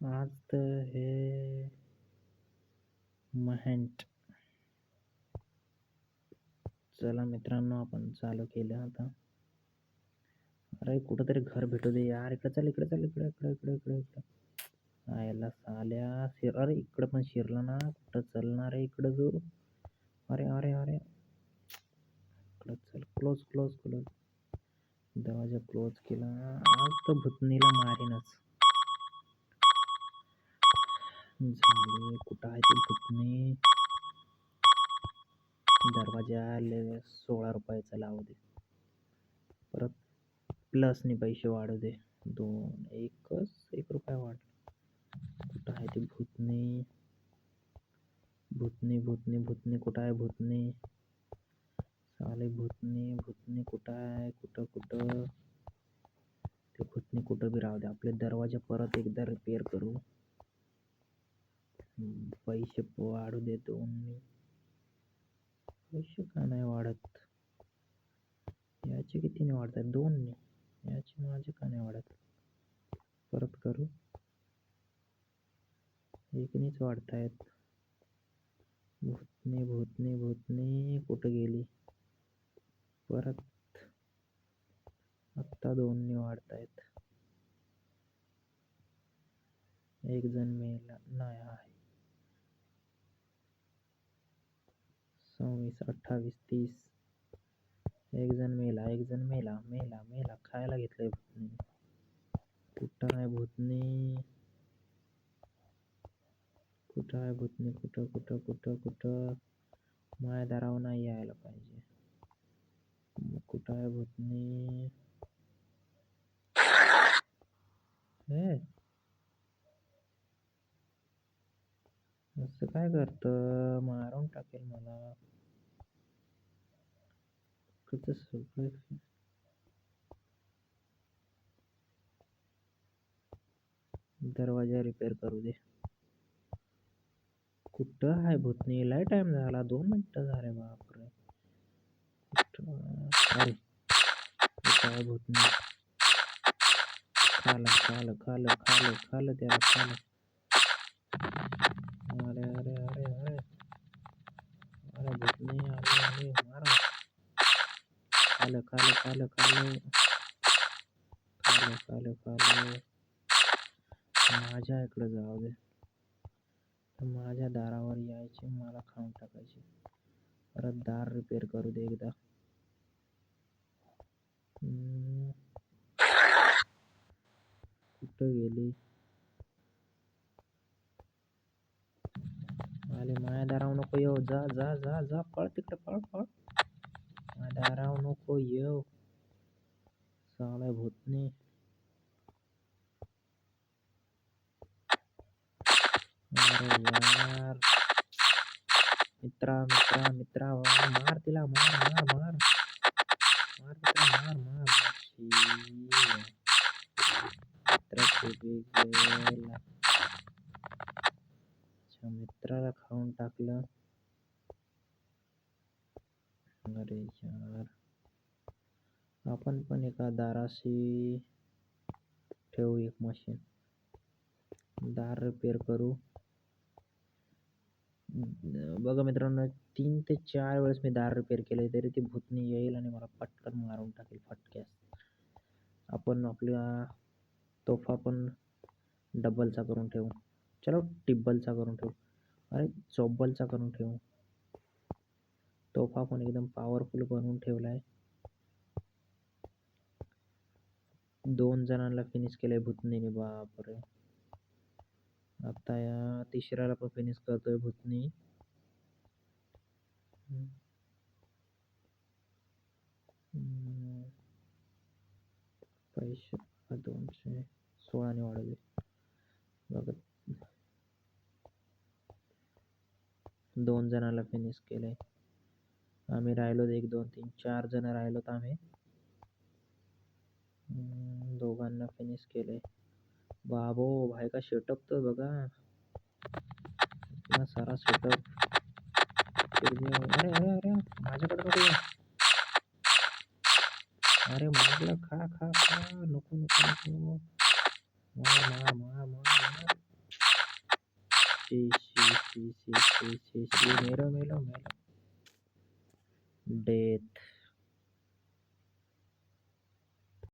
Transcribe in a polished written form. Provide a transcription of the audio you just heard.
आज तर हे महेंट. चला मित्रांनो, आपण चालू केलं आता. अरे कुठंतरी घर भेटू दे यार. इकडे चल, इकडे चल, इकडे इकडे इकडे इकडे इकडे. याला साल्या अरे इकडं पण शिरला ना. कुठं चलणार आहे इकडं जो. अरे अरे अरे, इकडं चल. Close close close. दरवाजा क्लोज केला. आज तर भुतनीला मारीनच. झाले. कुठं आहे ती भुतनी? दरवाजा 16 रुपयाचा लावू दे. परत प्लसने पैसे वाढू दे. 1 रुपया वाढ. कुठं आहे ती भूतनी? भूतनी भूतनी भूतनी कुठं आहे भूतनी? साले भूतनी भूतनी कुठं आहे? कुठं कुठं? ते भूतनी कुठं बी राहू दे. आपले दरवाजा परत एकदा रिपेअर करू. पैसे वाढू दे 2. पैसे का नाही वाढत? याचे कितीने वाढतात? 2 ने. याचे माझे का नाही वाढत? परत करू. 1नेच वाढतायत. भूतनी भूतनी भूतनी कुठं गेली? परत आत्ता 2ने वाढतायत. एक जण मेला नाही आहे. 26, 28, 30. एक जण मेला, एक जण मेला मेला मेला. खायला घेतलंय भूतनी. कुठं आहे भूतनी? कुठं आहे भूतनी? कुठं कुठं कुठं कुठं? माझ्या दारावर नाही यायला पाहिजे. कुठं आहे भूतनी? हे असं काय करतं? मारून टाकेल मला. कसं सगळं. दरवाजा रिपेअर करू दे. कुठं आहे भूतनी? लय टाइम झाला. 2 मिनिटं झाले. बापरे. अरे कुठं भूतनी? खालं खालं खालं खालं खालं त्याला खालं. अरे अरे अरे अरे अरे भूतनी आले आले मारा. खालं खालं खालं खालं खालं खालं खालं. माझ्या इकडे जाऊ दे. माझ्या दारावर यायचे, मला खाऊन टाकायचे. परत दार रिपेअर करू दे एकदा. कुठं गेली? आले माझ्या दारावर नको येऊ. जा जा जा जा. पळ तिकडे पळ पळ. माझ्या दारावर नको येऊ. साला भूतनी. अरे यार. मित्रा मित्रा मित्रा मार तिला. मार मार मार मार तिला. मार मार. मित्रा कुठे गेला? अच्छा, मित्राला खाऊन टाकलं. अरे यार. आपण पण एका दाराशी ठेवू एक मशीन. दार रिपेअर करू. बघा मित्रांनो, 3 ते 4 वेळेस मी दार रिपेअर केले, तरी ती भूतनी येईल आणि मला पटकन मारून टाकेल फटक्यास. आपण आपला तोफा पण डबलचा करून ठेवू. चलो टिब्बलचा करून ठेवू. अरे चौब्बलचा करून ठेवू. तोफा पण एकदम पॉवरफुल बनवून ठेवलाय. 2 जणांना फिनिश केलंय भूतनीने. बापरे. आता या तिसऱ्याला पण फिनिश करतोय भूतनी. पैसे 216ने वाढवले. बघा 2 जणांना फिनिश केलंय. आम्ही राहिलो 1 2 3 4 जण राहिलोत आम्ही. 2घांना फिनिश केलंय. बाबो भाई का सेटअप तर बघा. इतना सारा सेटअप. अरे अरे अरे माझ्याकडे नको ये. अरे मारलं. खा खा खा. नको नको नको. मार मार मार मार मार. शी मेलो मेलो मेलो डेथ